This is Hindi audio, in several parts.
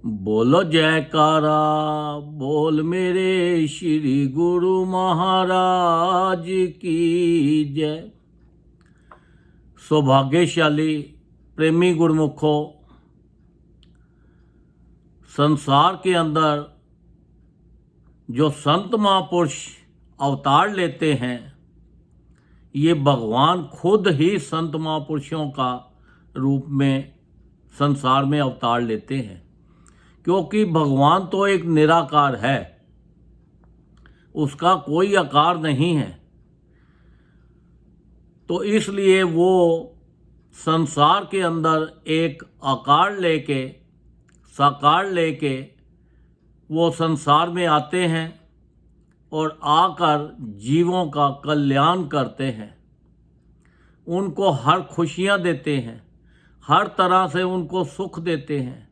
बोलो जयकारा बोल मेरे श्री गुरु महाराज की जय। सौभाग्यशाली प्रेमी गुरुमुखों, संसार के अंदर जो संत महापुरुष अवतार लेते हैं, ये भगवान खुद ही संत महापुरुषों का रूप में संसार में अवतार लेते हैं। क्योंकि भगवान तो एक निराकार है, उसका कोई आकार नहीं है, तो इसलिए वो संसार के अंदर एक आकार लेके, साकार लेके वो संसार में आते हैं और आकर जीवों का कल्याण करते हैं। उनको हर खुशियाँ देते हैं, हर तरह से उनको सुख देते हैं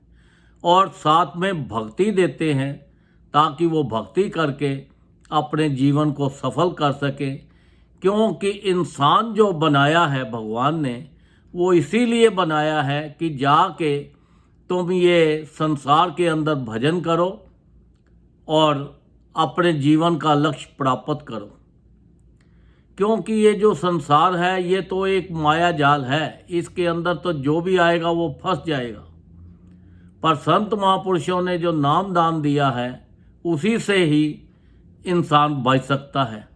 और साथ में भक्ति देते हैं, ताकि वो भक्ति करके अपने जीवन को सफल कर सके। क्योंकि इंसान जो बनाया है भगवान ने, वो इसीलिए बनाया है कि जाके तुम ये संसार के अंदर भजन करो और अपने जीवन का लक्ष्य प्राप्त करो। क्योंकि ये जो संसार है ये तो एक माया जाल है, इसके अंदर तो जो भी आएगा वो फंस जाएगा। पर संत महापुरुषों ने जो नाम दान दिया है, उसी से ही इंसान बच सकता है।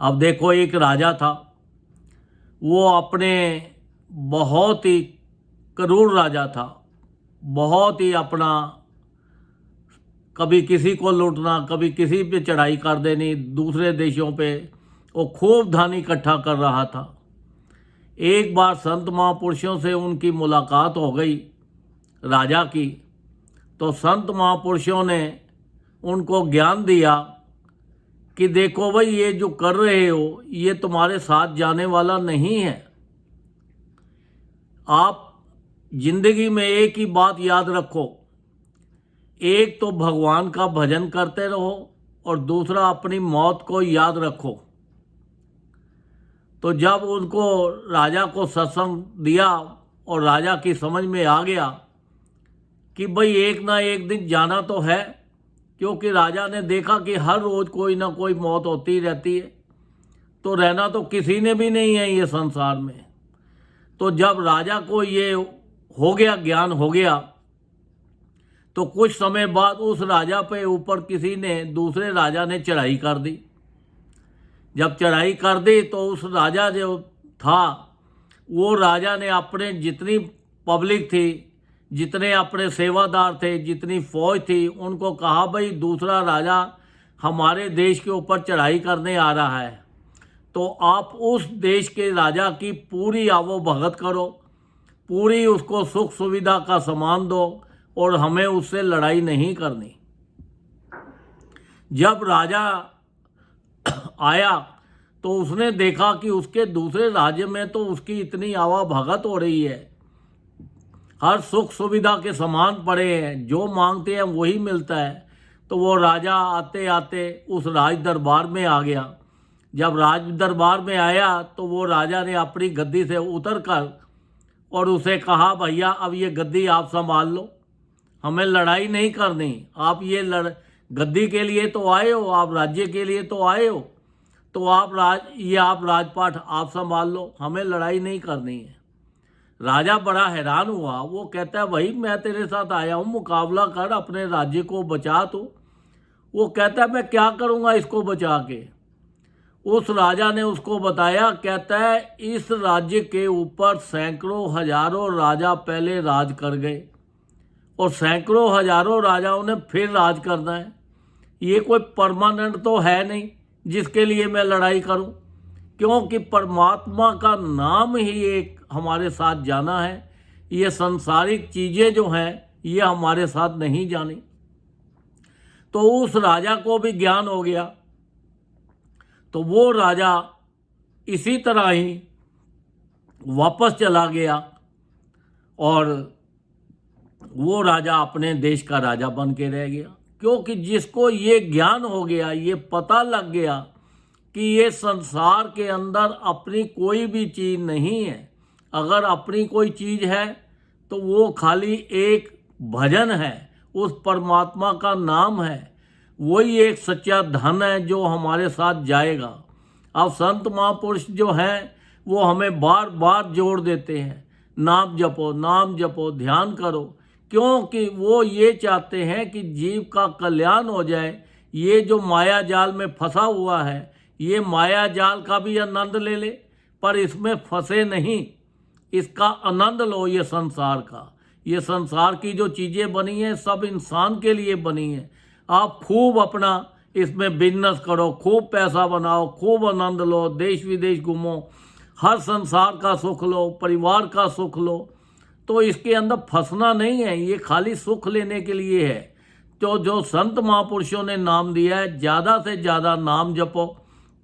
अब देखो, एक राजा था, वो अपने बहुत ही क्रूर राजा था, बहुत ही अपना कभी किसी को लूटना, कभी किसी पे चढ़ाई कर देनी, दूसरे देशों पे वो खूब धन इकट्ठा कर रहा था। एक बार संत महापुरुषों से उनकी मुलाकात हो गई राजा की, तो संत महापुरुषों ने उनको ज्ञान दिया कि देखो भाई, ये जो कर रहे हो ये तुम्हारे साथ जाने वाला नहीं है। आप जिंदगी में एक ही बात याद रखो, एक तो भगवान का भजन करते रहो और दूसरा अपनी मौत को याद रखो। तो जब उनको राजा को सत्संग दिया और राजा की समझ में आ गया कि भाई एक ना एक दिन जाना तो है, क्योंकि राजा ने देखा कि हर रोज़ कोई ना कोई मौत होती रहती है, तो रहना तो किसी ने भी नहीं है ये संसार में। तो जब राजा को ये हो गया, ज्ञान हो गया, तो कुछ समय बाद उस राजा पे ऊपर किसी ने, दूसरे राजा ने चढ़ाई कर दी। जब चढ़ाई कर दी तो उस राजा जो था, वो राजा ने अपने जितनी पब्लिक थी, जितने अपने सेवादार थे, जितनी फौज थी, उनको कहा भाई दूसरा राजा हमारे देश के ऊपर चढ़ाई करने आ रहा है, तो आप उस देश के राजा की पूरी आवभगत करो, पूरी उसको सुख सुविधा का सामान दो और हमें उससे लड़ाई नहीं करनी। जब राजा आया तो उसने देखा कि उसके दूसरे राज्य में तो उसकी इतनी आवाभगत हो रही है, हर सुख सुविधा के सामान पड़े हैं, जो मांगते हैं वही मिलता है। तो वो राजा आते आते उस राज दरबार में आ गया। जब राज दरबार में आया तो वो राजा ने अपनी गद्दी से उतर कर और उसे कहा, भैया अब ये गद्दी आप संभाल लो, हमें लड़ाई नहीं करनी। आप ये गद्दी के लिए तो आए हो, आप राज्य के लिए तो आए हो, तो आप राजपाट आप संभाल लो, हमें लड़ाई नहीं करनी है। राजा बड़ा हैरान हुआ, वो कहता है भाई मैं तेरे साथ आया हूँ, मुकाबला कर, अपने राज्य को बचा तू। वो कहता है मैं क्या करूँगा इसको बचा के। उस राजा ने उसको बताया, कहता है इस राज्य के ऊपर सैकड़ों हजारों राजा पहले राज कर गए और सैकड़ों हजारों राजाओं ने फिर राज करना है। ये कोई परमानेंट तो है नहीं जिसके लिए मैं लड़ाई करूं, क्योंकि परमात्मा का नाम ही एक हमारे साथ जाना है। ये सांसारिक चीज़ें जो हैं ये हमारे साथ नहीं जानी। तो उस राजा को भी ज्ञान हो गया, तो वो राजा इसी तरह ही वापस चला गया और वो राजा अपने देश का राजा बन के रह गया। क्योंकि जिसको ये ज्ञान हो गया, ये पता लग गया कि ये संसार के अंदर अपनी कोई भी चीज़ नहीं है। अगर अपनी कोई चीज़ है तो वो खाली एक भजन है, उस परमात्मा का नाम है, वही एक सच्चा धन है जो हमारे साथ जाएगा। अब संत महापुरुष जो हैं वो हमें बार बार जोड़ देते हैं, नाम जपो, नाम जपो, ध्यान करो, क्योंकि वो ये चाहते हैं कि जीव का कल्याण हो जाए। ये जो माया जाल में फंसा हुआ है, ये माया जाल का भी आनंद ले ले, पर इसमें फंसे नहीं, इसका आनंद लो। ये संसार का, ये संसार की जो चीज़ें बनी हैं सब इंसान के लिए बनी हैं। आप खूब अपना इसमें बिजनेस करो, खूब पैसा बनाओ, खूब आनंद लो, देश विदेश घूमो, हर संसार का सुख लो, परिवार का सुख लो। तो इसके अंदर फंसना नहीं है, ये खाली सुख लेने के लिए है। तो जो संत महापुरुषों ने नाम दिया है, ज़्यादा से ज़्यादा नाम जपो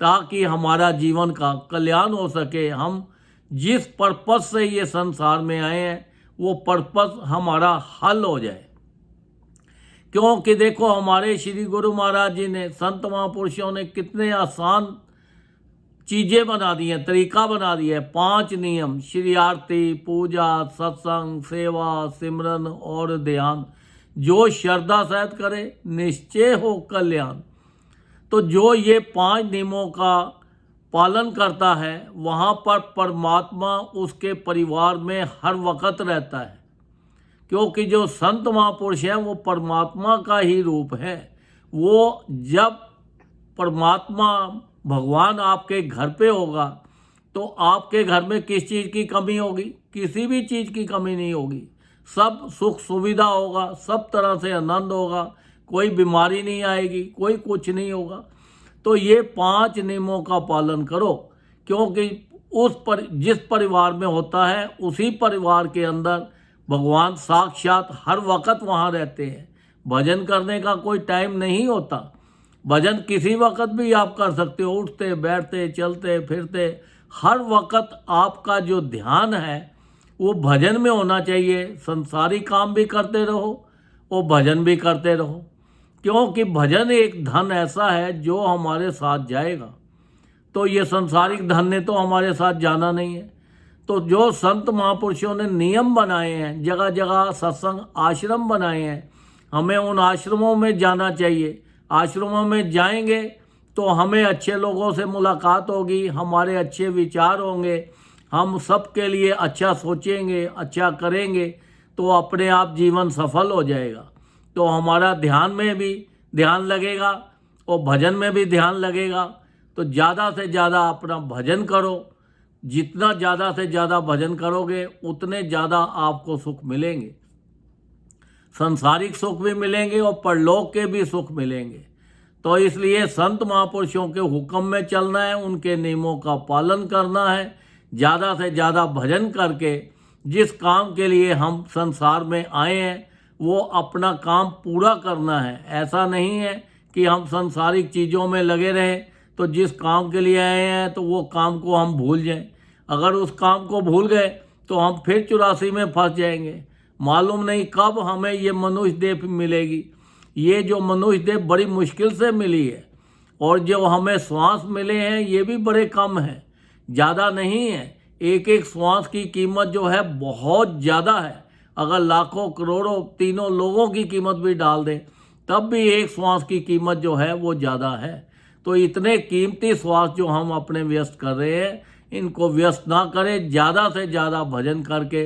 ताकि हमारा जीवन का कल्याण हो सके। हम जिस पर्पस से ये संसार में आए हैं वो पर्पस हमारा हल हो जाए। क्योंकि देखो हमारे श्री गुरु महाराज जी ने, संत महापुरुषों ने कितने आसान चीज़ें बना दी हैं, तरीका बना दिया है। 5 नियम, श्री आरती, पूजा, सत्संग, सेवा, सिमरन और ध्यान, जो श्रद्धा सहित करे निश्चय हो कल्याण। तो जो ये 5 नियमों का पालन करता है वहाँ पर परमात्मा उसके परिवार में हर वक्त रहता है। क्योंकि जो संत महापुरुष हैं वो परमात्मा का ही रूप है। वो जब परमात्मा भगवान आपके घर पे होगा तो आपके घर में किस चीज़ की कमी होगी? किसी भी चीज़ की कमी नहीं होगी, सब सुख सुविधा होगा, सब तरह से आनंद होगा, कोई बीमारी नहीं आएगी, कोई कुछ नहीं होगा। तो ये 5 नियमों का पालन करो, क्योंकि जिस परिवार में होता है उसी परिवार के अंदर भगवान साक्षात हर वक्त वहाँ रहते हैं। भजन करने का कोई टाइम नहीं होता, भजन किसी वक्त भी आप कर सकते हो, उठते बैठते चलते फिरते, हर वक्त आपका जो ध्यान है वो भजन में होना चाहिए। संसारी काम भी करते रहो और भजन भी करते रहो, क्योंकि भजन एक धन ऐसा है जो हमारे साथ जाएगा। तो ये संसारिक धन ने तो हमारे साथ जाना नहीं है। तो जो संत महापुरुषों ने नियम बनाए हैं, जगह जगह सत्संग आश्रम बनाए हैं, हमें उन आश्रमों में जाना चाहिए। आश्रमों में जाएंगे तो हमें अच्छे लोगों से मुलाकात होगी, हमारे अच्छे विचार होंगे, हम सबके लिए अच्छा सोचेंगे, अच्छा करेंगे, तो अपने आप जीवन सफल हो जाएगा। तो हमारा ध्यान में भी ध्यान लगेगा और भजन में भी ध्यान लगेगा। तो ज़्यादा से ज़्यादा अपना भजन करो, जितना ज़्यादा से ज़्यादा भजन करोगे उतने ज़्यादा आपको सुख मिलेंगे, संसारिक सुख भी मिलेंगे और परलोक के भी सुख मिलेंगे। तो इसलिए संत महापुरुषों के हुक्म में चलना है, उनके नियमों का पालन करना है, ज़्यादा से ज़्यादा भजन करके जिस काम के लिए हम संसार में आए हैं वो अपना काम पूरा करना है। ऐसा नहीं है कि हम संसारिक चीज़ों में लगे रहें तो जिस काम के लिए आए हैं तो वो काम को हम भूल जाएं। अगर उस काम को भूल गए तो हम फिर 84 में फंस जाएंगे। मालूम नहीं कब हमें ये मनुष्य देह मिलेगी। ये जो मनुष्य देह बड़ी मुश्किल से मिली है, और जो हमें श्वास मिले हैं ये भी बड़े कम हैं, ज़्यादा नहीं है। एक एक श्वास की कीमत जो है बहुत ज़्यादा है। अगर लाखों करोड़ों तीनों लोगों की कीमत भी डाल दें तब भी एक श्वास की कीमत जो है वो ज़्यादा है। तो इतने कीमती श्वास जो हम अपने व्यस्त कर रहे हैं, इनको व्यस्त ना करें, ज़्यादा से ज़्यादा भजन करके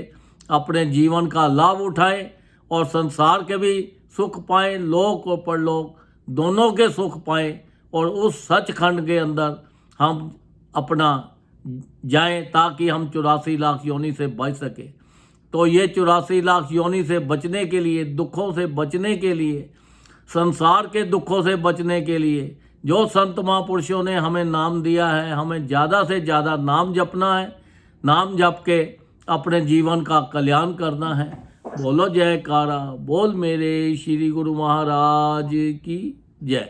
अपने जीवन का लाभ उठाएं और संसार के भी सुख पाएं, लोक और परलोक दोनों के सुख पाएं, और उस सचखंड के अंदर हम अपना जाएं ताकि हम 84 लाख योनि से बच सके। तो ये 84 लाख योनि से बचने के लिए, दुखों से बचने के लिए, संसार के दुखों से बचने के लिए जो संत महापुरुषों ने हमें नाम दिया है, हमें ज़्यादा से ज़्यादा नाम जपना है। नाम जप के अपने जीवन का कल्याण करना है। बोलो जयकारा, बोल मेरे श्री गुरु महाराज की जय।